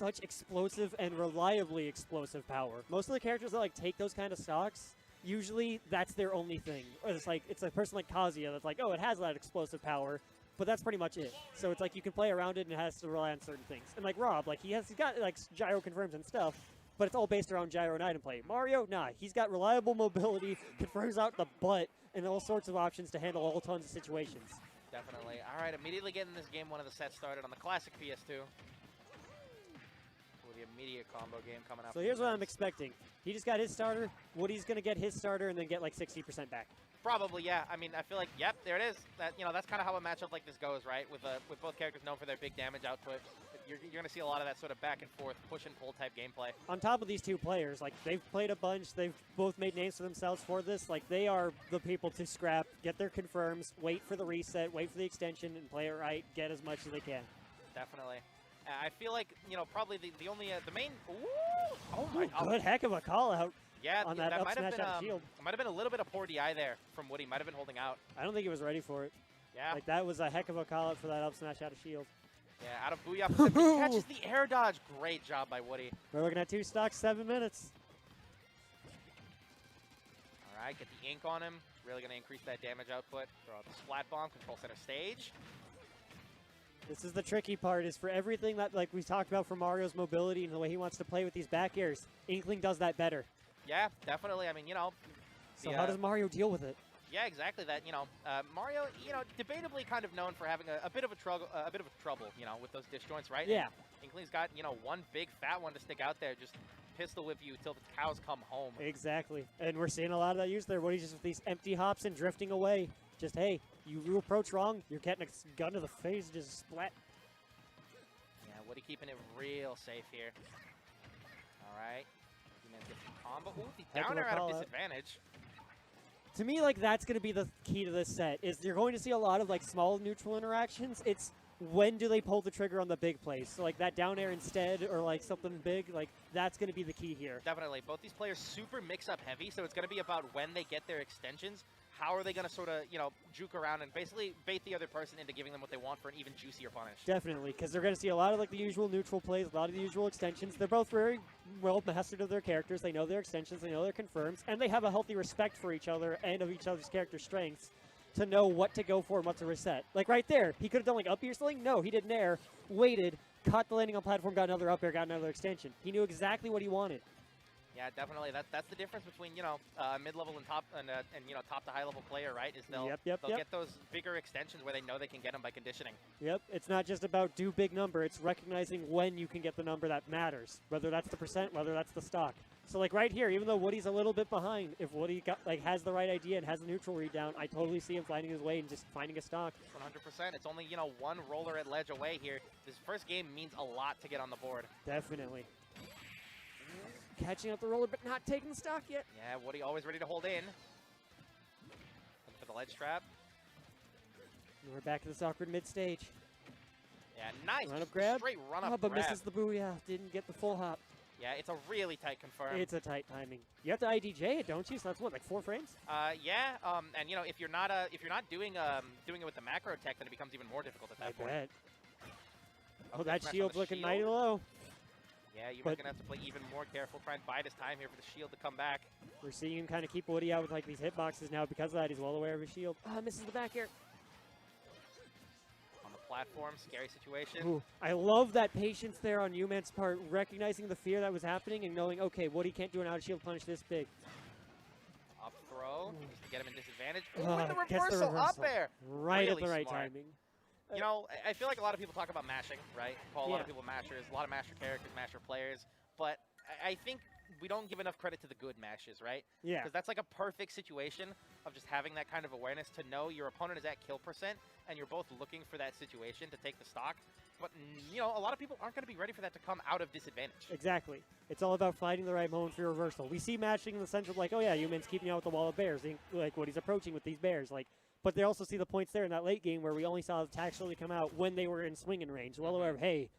such explosive and reliably explosive power. Most of the characters that like take those kind of stocks, usually that's their only thing. Or it's a person like Kazuya that's like, oh, it has that explosive power, but that's pretty much it. So it's like you can play around it and it has to rely on certain things. And like Rob, like he's got like gyro confirms and stuff, but it's all based around gyro and item play. Mario, nah, he's got reliable mobility, confirms out the butt, and all sorts of options to handle all tons of situations. Definitely. All right, immediately getting this game one of the sets started on the classic PS2. With the immediate combo game coming up. So here's what I'm expecting. He just got his starter. Woody's going to get his starter and then get like 60% back. Probably, yeah. I mean, I feel like, yep, there it is. That, you know, that's kind of how a matchup like this goes, right? With both characters known for their big damage output. You're going to see a lot of that sort of back and forth, push and pull type gameplay. On top of these two players, like they've played a bunch, they've both made names for themselves for this. Like they are the people to scrap, get their confirms, wait for the reset, wait for the extension, and play it right, get as much as they can. Definitely. I feel like, you know, probably the only, the main, ooh, oh my god. Good heck of a call out. Yeah, on that up might have smash been, out of shield. It might have been a little bit of poor DI there from Woody. Might have been holding out. I don't think he was ready for it. Yeah. Like that was a heck of a call out for that up smash out of shield. Yeah, out of Booyah. He catches the air dodge. Great job by Woody. We're looking at 2 stocks, 7 minutes. All right, get the ink on him. Really going to increase that damage output. Throw out the splat bomb, control center stage. This is the tricky part, is for everything that like we talked about for Mario's mobility and the way he wants to play with these back airs, Inkling does that better. Yeah, definitely. I mean, you know. So how does Mario deal with it? Yeah, exactly that. You know, Mario, you know, debatably kind of known for having a bit of a trouble, you know, with those disjoints, right? Yeah. And Inkling's got, you know, one big fat one to stick out there, just pistol whip you till the cows come home. Exactly, and we're seeing a lot of that use there. Woody's just with these empty hops and drifting away. Just hey, you approach wrong, you're getting a gun to the face, just splat. Yeah, Woody keeping it real safe here. All right, Umanz gets the combo. Ooh, the downer out of disadvantage. To me, like, that's going to be the key to this set, is you're going to see a lot of, like, small neutral interactions. It's when do they pull the trigger on the big plays? So, like, that down air instead or, like, something big, like, that's going to be the key here. Definitely. Both these players super mix-up heavy, so it's going to be about when they get their extensions. How are they going to sort of, you know, juke around and basically bait the other person into giving them what they want for an even juicier punish? Definitely, because they're going to see a lot of, like, the usual neutral plays, a lot of the usual extensions. They're both very well mastered of their characters. They know their extensions, they know their confirms, and they have a healthy respect for each other and of each other's character strengths to know what to go for and what to reset. Like, right there, he could have done, like, up air sling. No, he did an air, waited, caught the landing on platform, got another up air, got another extension. He knew exactly what he wanted. Yeah, definitely. That's the difference between, you know, mid-level and top and you know, top to high-level player, right? Is they'll get those bigger extensions where they know they can get them by conditioning. Yep. It's not just about do big number. It's recognizing when you can get the number that matters, whether that's the percent, whether that's the stock. So like right here, even though Woody's a little bit behind, if Woody has the right idea and has a neutral read down, I totally see him finding his way and just finding a stock. 100%. It's only, you know, one roller at ledge away here. This first game means a lot to get on the board. Definitely. Catching up the roller, but not taking the stock yet. Yeah, Woody always ready to hold in. Looking for the ledge trap. And we're back to this awkward mid-stage. Yeah, nice. Run up grab. Straight run up but grab. misses the booyah. Didn't get the full hop. Yeah, it's a really tight confirm. It's a tight timing. You have to IDJ it, don't you? So that's what, like 4 frames? Yeah. And you know, if you're not doing it with the macro tech, then it becomes even more difficult at that point. I bet. Oh, that shield's looking mighty low. Yeah, you're going to have to play even more careful. Try and bide his time here for the shield to come back. We're seeing him kind of keep Woody out with like these hitboxes now because of that. He's well aware of his shield. Misses the back air. On the platform, scary situation. Ooh, I love that patience there on Umanz's part, recognizing the fear that was happening and knowing, okay, Woody can't do an out-of-shield punish this big. Up throw, just to get him in disadvantage. Oh, the reversal up there. Right really at the right smart. timing. You know, I feel like a lot of people talk about mashing, right? Call a lot of people mashers, a lot of masher characters, masher players. But I think we don't give enough credit to the good mashes, right? Yeah. Because that's like a perfect situation of just having that kind of awareness to know your opponent is at kill percent and you're both looking for that situation to take the stock. But, you know, a lot of people aren't going to be ready for that to come out of disadvantage. Exactly. It's all about finding the right moment for your reversal. We see matching in the sense of like, oh yeah, Umanz keeping out with the wall of bears, like what he's approaching with these bears. Like, but they also see the points there in that late game where we only saw the attacks really come out when they were in swinging range. Well aware of, hey,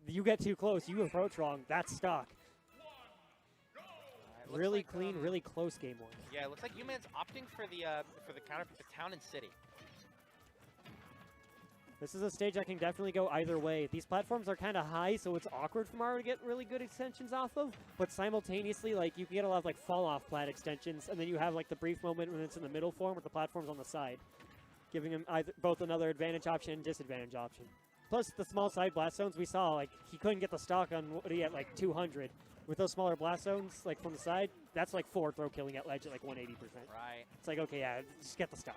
you get too close, you approach wrong, that's stock. Really clean, really close game one. Yeah, it looks like Umanz opting for the counter for the town and city. This is a stage that can definitely go either way. These platforms are kind of high, so it's awkward for Mario to get really good extensions off of, but simultaneously, like, you can get a lot of, like, fall-off plat extensions, and then you have, like, the brief moment when it's in the middle form with the platforms on the side, giving him either both another advantage option and disadvantage option. Plus, the small side blast zones we saw, like, he couldn't get the stock on Woody at, like, 200. With those smaller blast zones, like, from the side, that's, like, 4 throw killing at ledge at, like, 180%. Right. It's like, okay, yeah, just get the stock.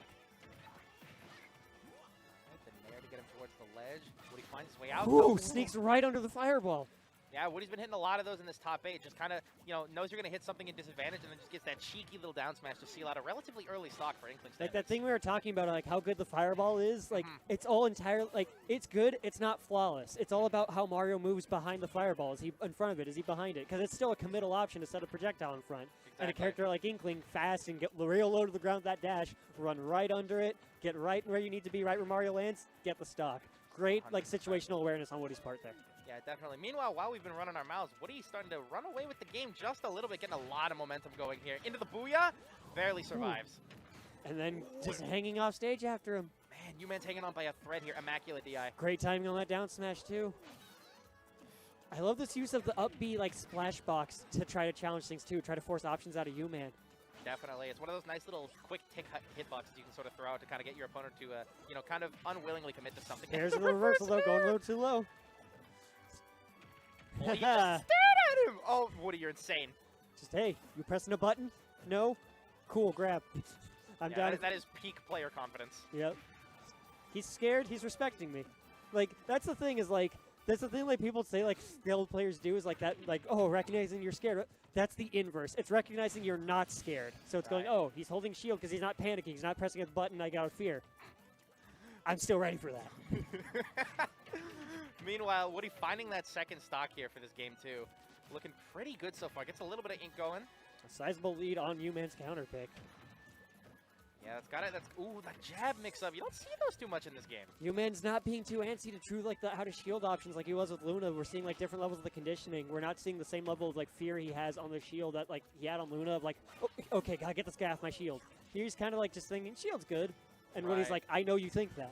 There to get him towards the ledge. Woody finds his way out. Ooh, sneaks right under the fireball. Yeah, Woody's been hitting a lot of those in this top 8. Just kind of, you know, knows you're going to hit something in disadvantage and then just gets that cheeky little down smash to seal out a relatively early stock for Inkling Like standards. that thing we were talking about, like how good the fireball is, like it's all entirely, like it's good, it's not flawless. It's all about how Mario moves behind the fireball. Is he in front of it? Is he behind it? Because it's still a committal option to set a projectile in front. Exactly. And a character like Inkling, fast and get real low to the ground with that dash, run right under it, get right where you need to be, right where Mario lands, get the stock. Great, like, 100%. situational awareness on Woody's part there. Yeah, definitely. Meanwhile, while we've been running our mouths, Woody's starting to run away with the game just a little bit, getting a lot of momentum going here. Into the booyah, barely survives. And then just hanging off stage after him. Man, Umanz hanging on by a thread here. Immaculate DI. Great timing on that down smash, too. I love this use of the up B, like, splash box to try to challenge things, too. Try to force options out of Uman. Definitely. It's one of those nice little quick tick hitboxes you can sort of throw out to kind of get your opponent to, you know, kind of unwillingly commit to something. There's the reversal, though, going a little too low. Oh, you just stared at him! Oh, Woody, you're insane. Just, hey, you pressing a button? No? Cool, grab. I'm Yeah, down. that is peak player confidence. Yep. He's scared, he's respecting me. Like, that's the thing is, like, that's the thing, like, people say, like, skilled players do is, like, that, like, oh, recognizing you're scared. That's the inverse. It's recognizing you're not scared. So it's going, oh, he's holding shield because he's not panicking. He's not pressing a button. I got fear. I'm still ready for that. Meanwhile, Woody finding that second stock here for this game, too. Looking pretty good so far. Gets a little bit of ink going. A sizable lead on Uman's counter pick. Yeah, that's got it. That's ooh, that jab mix-up. You don't see those too much in this game. Uman's not being too antsy to true like the how to shield options like he was with Luna. We're seeing like different levels of the conditioning. We're not seeing the same level of like fear he has on the shield that like he had on Luna of like, oh, okay, gotta get this guy off my shield. He's kind of like just thinking shield's good, and Woody's like, I know you think that.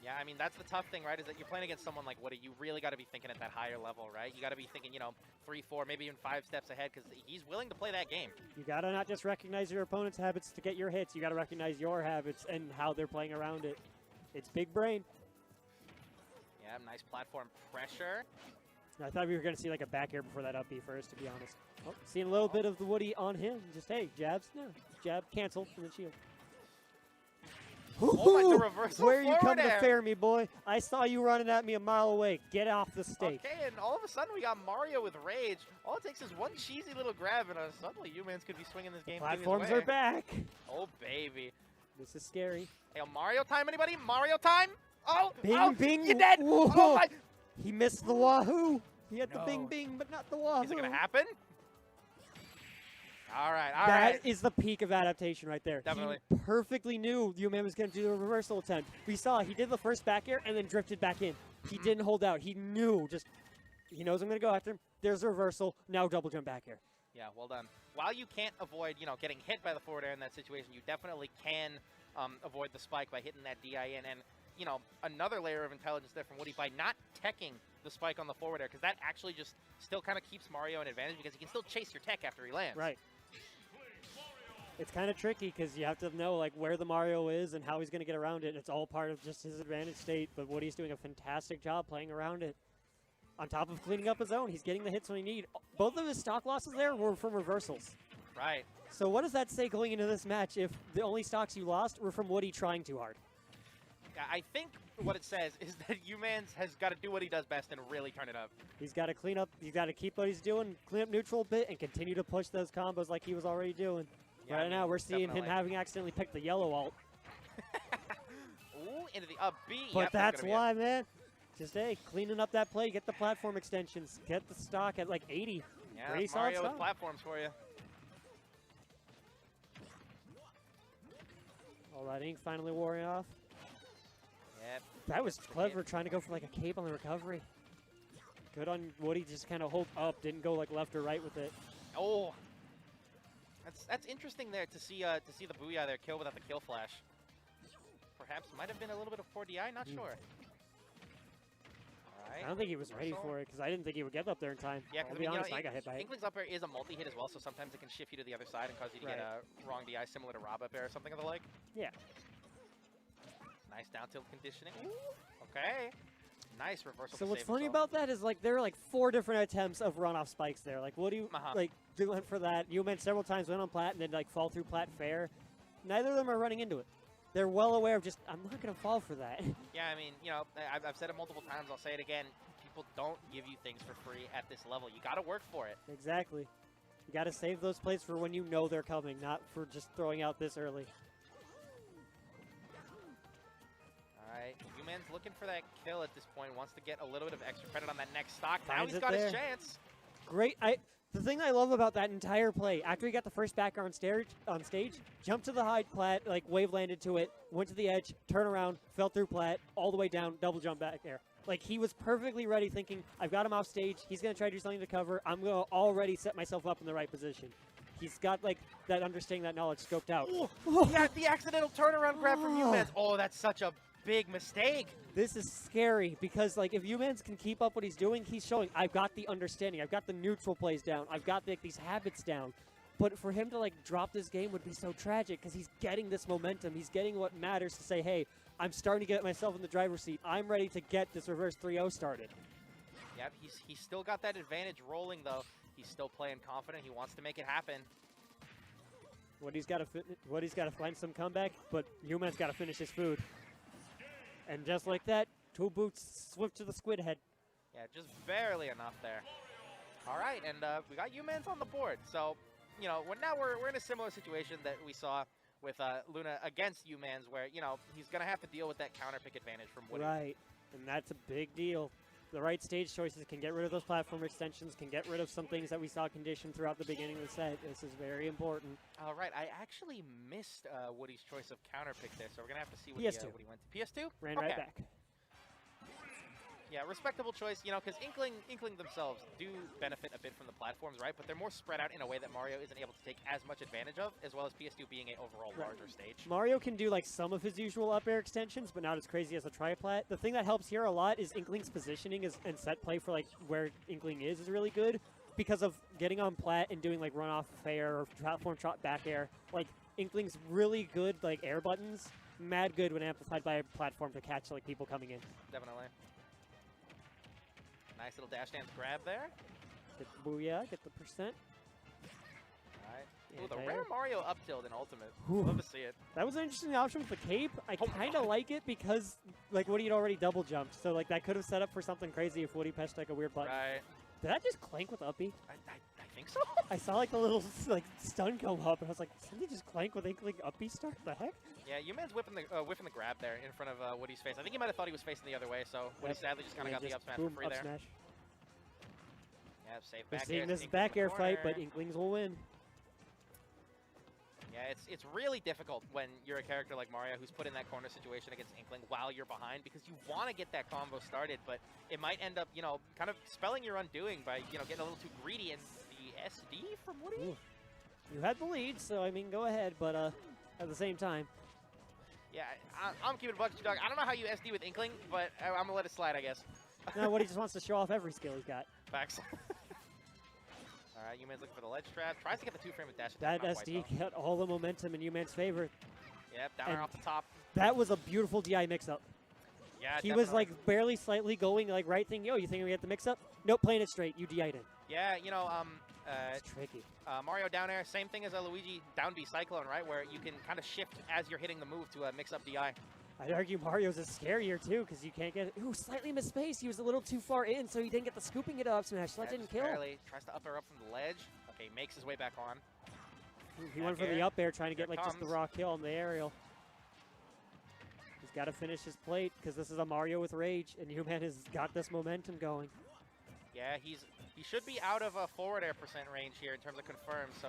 Yeah, I mean, that's the tough thing, right, is that you're playing against someone like Woody. You really got to be thinking at that higher level, right? You got to be thinking, you know, 3, 4, maybe even 5 steps ahead because he's willing to play that game. You got to not just recognize your opponent's habits to get your hits. You got to recognize your habits and how they're playing around it. It's big brain. Yeah, nice platform pressure. I thought we were going to see like a back air before that up B first, to be honest. Oh, seeing a little bit of the Woody on him. Just, hey, jabs, no. Jab, cancel, and then shield. Oh, my, the reversal Where are you coming air. to fare me, boy? I saw you running at me a mile away. Get off the stage. Okay, and all of a sudden we got Mario with rage. All it takes is one cheesy little grab, and suddenly Umanz could be swinging this game. Platforms are back. Oh, baby. This is scary. Hey, Mario time, anybody? Mario time? Oh, Bing, oh, bing. You're dead. Whoa. Oh, my. He missed the wahoo. He had the No. bing, bing, but not the wahoo. Is it going to happen? All right, That is the peak of adaptation right there. Definitely. He perfectly knew Uman was going to do the reversal attempt. We saw he did the first back air and then drifted back in. He didn't hold out. He knew he knows I'm going to go after him. There's a reversal. Now double jump back air. Yeah, well done. While you can't avoid, you know, getting hit by the forward air in that situation, you definitely can avoid the spike by hitting that DI in. And, you know, another layer of intelligence there from Woody by not teching the spike on the forward air, because that actually just still kind of keeps Mario in advantage because he can still chase your tech after he lands. Right. It's kind of tricky because you have to know like where the Mario is and how he's going to get around it. It's all part of just his advantage state, but Woody's doing a fantastic job playing around it. On top of cleaning up his own, he's getting the hits when he need. Both of his stock losses there were from reversals. Right. So what does that say going into this match if the only stocks you lost were from Woody trying too hard? Yeah, I think what it says is that Umanz has got to do what he does best and really turn it up. He's got to clean up. He's got to keep what he's doing, clean up neutral a bit, and continue to push those combos like he was already doing. Yeah, right I mean, now, we're seeing definitely. him having accidentally picked the yellow alt. Ooh, into the up B. But Yep, that's gonna be why, man. Just, hey, cleaning up that play, get the platform extensions, get the stock at like 80. it. Yeah, Pretty that's solid Mario with stock. platforms for you. All that ink finally wore off. Yep. That was clever, trying to go for like a cape on the recovery. Good on Woody, just kind of hold up, didn't go like left or right with it. Oh, that's interesting there to see the booyah there kill without the kill flash. perhaps might have been a little bit of poor DI, not sure. All right. I don't think he was ready for it because I didn't think he would get up there in time. Yeah, I'll because be honest, I got hit by it. Inkling's up air is a multi-hit as well, so sometimes it can shift you to the other side and cause you to get a wrong DI similar to Rob up air or something of the like. Yeah. Nice down tilt conditioning. Okay. Nice reversal. So what's funny about that is like there are like 4 different attempts of runoff spikes there. Like what do you like doing for that? Umanz several times went on plat and then like fall through plat fair. Neither of them are running into it. They're well aware of just I'm not gonna fall for that. Yeah, I mean, you know, I've said it multiple times. I'll say it again. People don't give you things for free at this level. You got to work for it. Exactly. You got to save those plays for when you know they're coming, not for just throwing out this early. All right, Umanz looking for that kill at this point. Wants to get a little bit of extra credit on that next stock. Now he's got his chance. Great. The thing I love about that entire play, after he got the first back on stage, jumped to the high plat, like wave landed to it, went to the edge, turn around, fell through plat, all the way down, double jump back there. Like he was perfectly ready, thinking, I've got him off stage. He's going to try to do something to cover. I'm going to already set myself up in the right position. He's got like that understanding, that knowledge scoped out. Yeah, the accidental turnaround grab from Umanz. Oh, that's such a big mistake. This is scary because like if Umanz can keep up what he's doing, he's showing I've got the understanding. I've got the neutral plays down. I've got like these habits down. But for him to like drop this game would be so tragic because he's getting this momentum. He's getting what matters to say, hey, I'm starting to get myself in the driver's seat. I'm ready to get this reverse 3-0 started. Yep, he's still got that advantage rolling though. He's still playing confident. He wants to make it happen. What he's got to find some comeback, but Umanz got to finish his food. And just like that, 2 boots swift to the squid head. Yeah, just barely enough there. All right, and we got Umanz on the board. So, you know, now we're in a similar situation that we saw with Luna against Umanz, where, you know, he's going to have to deal with that counter pick advantage from Woody. Right, and that's a big deal. The right stage choices can get rid of those platform extensions, can get rid of some things that we saw conditioned throughout the beginning of the set. This is very important. All right, I actually missed Woody's choice of counter pick there, so we're going to have to see what, PS2. what he went to. PS2? Ran right back. Yeah, respectable choice, you know, because Inkling themselves do benefit a bit from the platforms, right? But they're more spread out in a way that Mario isn't able to take as much advantage of, as well as PS2 being an overall larger stage. Mario can do like some of his usual up air extensions, but not as crazy as a tri-plat. The thing that helps here a lot is Inkling's positioning and set play for like where Inkling is really good because of getting on plat and doing like run off fair or platform trot back air. Like Inkling's really good like air buttons, mad good when amplified by a platform to catch like people coming in. Definitely. Nice little dash dance grab there. Get the booyah, get the percent. Alright. Ooh, the rare Mario up tilt in Ultimate. Ooh. Love to see it. That was an interesting option with the cape. I kind of like it because like Woody had already double jumped. So like that could have set up for something crazy if Woody pressed like a weird button. Right. Did that just clank with Uppy? I think so. I saw like the little like stun come up and I was like, didn't he just clank with Inkling Uppy start? The heck? Yeah, Umanz whiffing the grab there in front of Woody's face. I think he might have thought he was facing the other way, so Woody sadly just kind of got the up smash for free there. Smash. Yeah, safe We're back seeing air. this back air fight, but Inklings will win. Yeah, it's really difficult when you're a character like Mario who's put in that corner situation against Inkling while you're behind because you want to get that combo started, but it might end up, you know, kind of spelling your undoing by, you know, getting a little too greedy and the SD from Woody. Ooh. You had the lead, so I mean, go ahead, but at the same time. Yeah, I'm keeping a buck, dog. I don't know how you SD with Inkling, but I'm going to let it slide, I guess. No, Woody just wants to show off every skill he's got. Facts. All right, Umanz looking for the ledge trap. Tries to get the 2-frame with dash That attack. SD got all the momentum in Umanz's favor. Yep, down there off the top. That was a beautiful DI mix-up. Yeah, he was like barely slightly going like right thing. Yo, you think we get the mix-up? Nope, playing it straight. You DI'd in. Yeah, you know, it's tricky. Mario down air, same thing as a Luigi down B Cyclone, right? Where you can kind of shift as you're hitting the move to mix up DI. I'd argue Mario's is scarier too, because you can't get it. Ooh, slightly missed space. He was a little too far in, so he didn't get the scooping it up smash. So that didn't kill. Barely. Tries to up air up from the ledge. Okay, makes his way back on. He went for the up air, trying to get like just the raw kill on the aerial. He's got to finish his plate, because this is a Mario with rage, and Umanz has got this momentum going. Yeah, he should be out of a forward air percent range here in terms of confirmed, so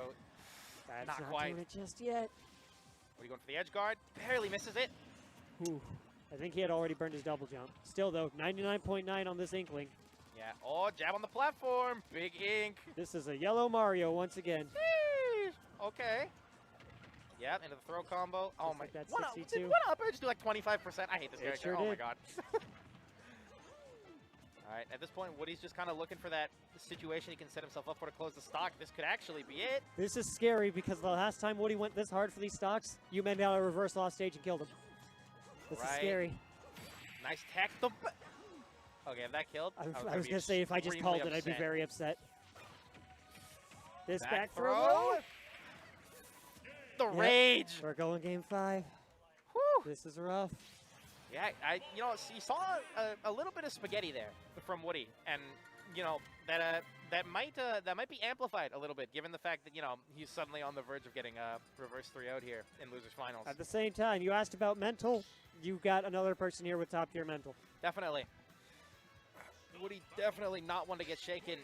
that's not quite. Doing it just yet. What are you going for the edge guard? Barely misses it. Ooh. I think he had already burned his double jump. Still, though, 99.9 on this Inkling. Yeah. Oh, jab on the platform. Big ink. This is a yellow Mario once again. Sheesh. Okay. Yep, into the throw combo. Oh Just my! like that What 62. what up air just do like 25%? I hate this It character. sure Oh my did. god. All right, at this point, Woody's just kind of looking for that situation he can set himself up for to close the stock. This could actually be it. This is scary because the last time Woody went this hard for these stocks, Umanz got a reverse off stage and killed him. This is Right. scary. Nice tech. Okay, if that killed, I was gonna going to say, if I just called it, I'd be very upset. This back throw. The Yep. rage. We're going game 5. Whew. This is rough. Yeah, you know, you saw a little bit of spaghetti there from Woody, and you know that might be amplified a little bit given the fact that he's suddenly on the verge of getting reverse 3-0'd here in losers finals. At the same time, you asked about mental. You got another person here with top tier mental. Definitely. Woody definitely not one to get shaken.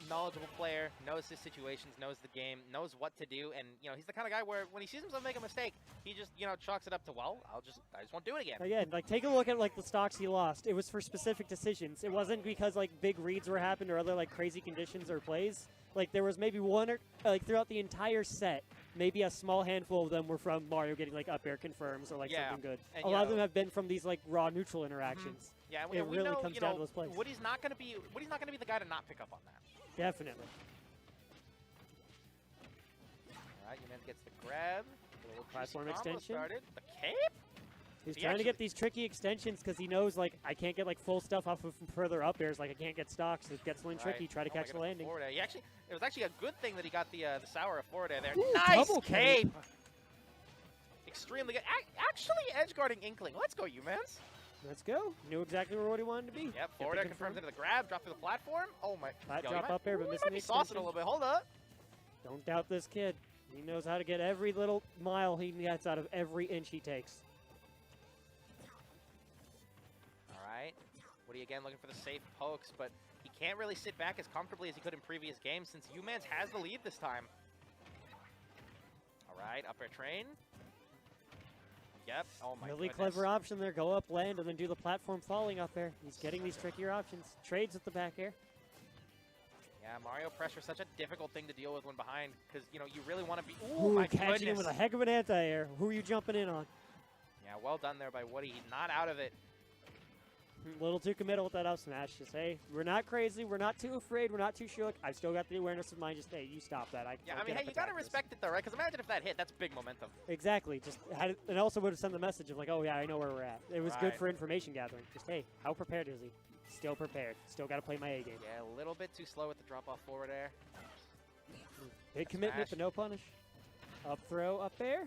Knowledgeable player, knows his situations, knows the game, knows what to do, and he's the kind of guy where when he sees himself make a mistake, he just chalks it up to, well, I just won't do it again. Again, like take a look at like the stocks he lost. It was for specific decisions. It wasn't because like big reads were happened or other like crazy conditions or plays. Like there was maybe one or like throughout the entire set, maybe a small handful of them were from Mario getting like up air confirms or like something good. And, a lot of them have been from these like raw neutral interactions. Yeah, it we really know, comes down to those plays. Woody's not going to be the guy to not pick up on that. Definitely. All right, Umanz gets the grab. A little Platform juicy combo extension. started. The cape. He's He trying to actually- get these tricky extensions because he knows like I can't get like full stuff off of further up airs. Like I can't get stocks. It gets a little tricky. Try to Oh my catch the goodness, landing. forward air. It was actually a good thing that he got the sour forward air there. Ooh, Nice double cape. Extremely good. Actually, edge guarding Inkling. Let's go, Umanz. Let's go. Knew exactly where he wanted to be. Yep, Get forward the air confirms into the grab, drop through the platform. Oh my. Flat Yo, drop he might- up air, but he missing might the be saucing a extension. little bit. Hold up. Don't doubt this kid. He knows how to get every little mile he gets out of every inch he takes. All right. Woody again looking for the safe pokes, but he can't really sit back as comfortably as he could in previous games since Umanz has the lead this time. All right, up air train. Yep. Oh my Really goodness. clever option there. Go up, land, and then do the platform falling up there. He's getting these trickier options. Trades with the back air. Yeah, Mario pressure such a difficult thing to deal with when behind because you really want to be. Ooh, my catching goodness. him with a heck of an anti-air. Who are you jumping in on? Yeah, well done there by Woody. He's not out of it. A little too committal with that up smash. Just hey, we're not crazy. We're not too afraid. We're not too shook. I've still got the awareness of mind. Just hey, you stop that. Yeah, I mean, hey, you gotta respect it though, right? Because imagine if that hit, that's big momentum. Exactly. Just had it, and also would have sent the message of like, oh yeah, I know where we're at. It was good Right. for information gathering. Just hey, how prepared is he? Still prepared. Still got to play my A game. Yeah, a little bit too slow with the drop off forward air. Big commitment, Smash. but no punish. Up throw, up air.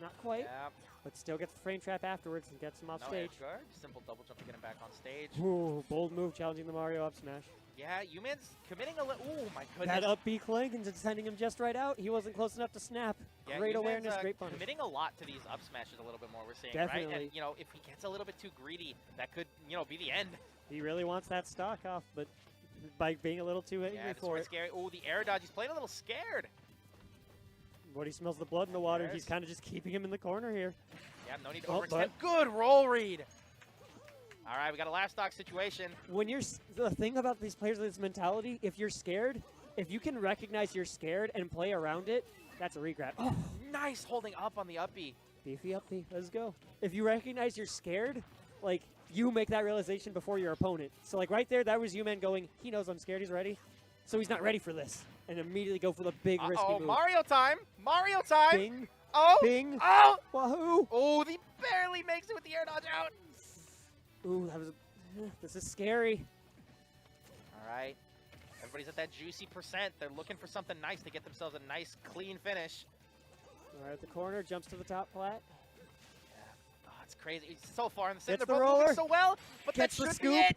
Not quite, Yeah, but still gets the frame trap afterwards and gets him off no stage. edge guard. Simple double jump to get him back on stage. Ooh, bold move challenging the Mario up smash. Yeah, Umanz committing a little. Ooh, my goodness. That up B clank and just sending him just right out. He wasn't close enough to snap. Yeah, Great Umanz, awareness, great punish. committing a lot to these up smashes a little bit more. We're seeing right, Definitely. and if he gets a little bit too greedy, that could be the end. He really wants that stock off, but by being a little too angry Yeah, this for one's it. scary. Oh, the air dodge. He's playing a little scared. When he smells the blood in the water, Yes. he's kind of just keeping him in the corner here. Yeah, no need to Oh, overextend. Good roll read. All right, we got a last stock situation. When you're the thing about these players with this mentality, if you're scared, if you can recognize you're scared and play around it, that's a regrab. Oh, Nice holding up on the up B. beefy up B. Let's go. If you recognize you're scared, like you make that realization before your opponent. So like right there, that was Umanz going, he knows I'm scared, he's ready. So he's not ready for this. And immediately go for the big risky Oh, move. Mario time. Mario time. Bing, Oh. bing, Oh. wahoo. Oh, he barely makes it with the air dodge out. Ooh, that was, this is scary. All right. Everybody's at that juicy percent. They're looking for something nice to get themselves a nice, clean finish. All right, at the corner, jumps to the top plat. Oh, it's crazy. He's so far in the center. Gets They're the both moving roller. so well, but Gets that the should be scoop. it.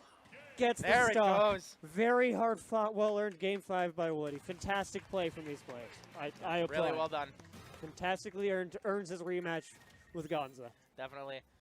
Gets There the it stop. goes. Very hard fought, well-earned game 5 by Woody. Fantastic play from these players. I applaud. Really well done. Fantastically earns his rematch with Gonza. Definitely.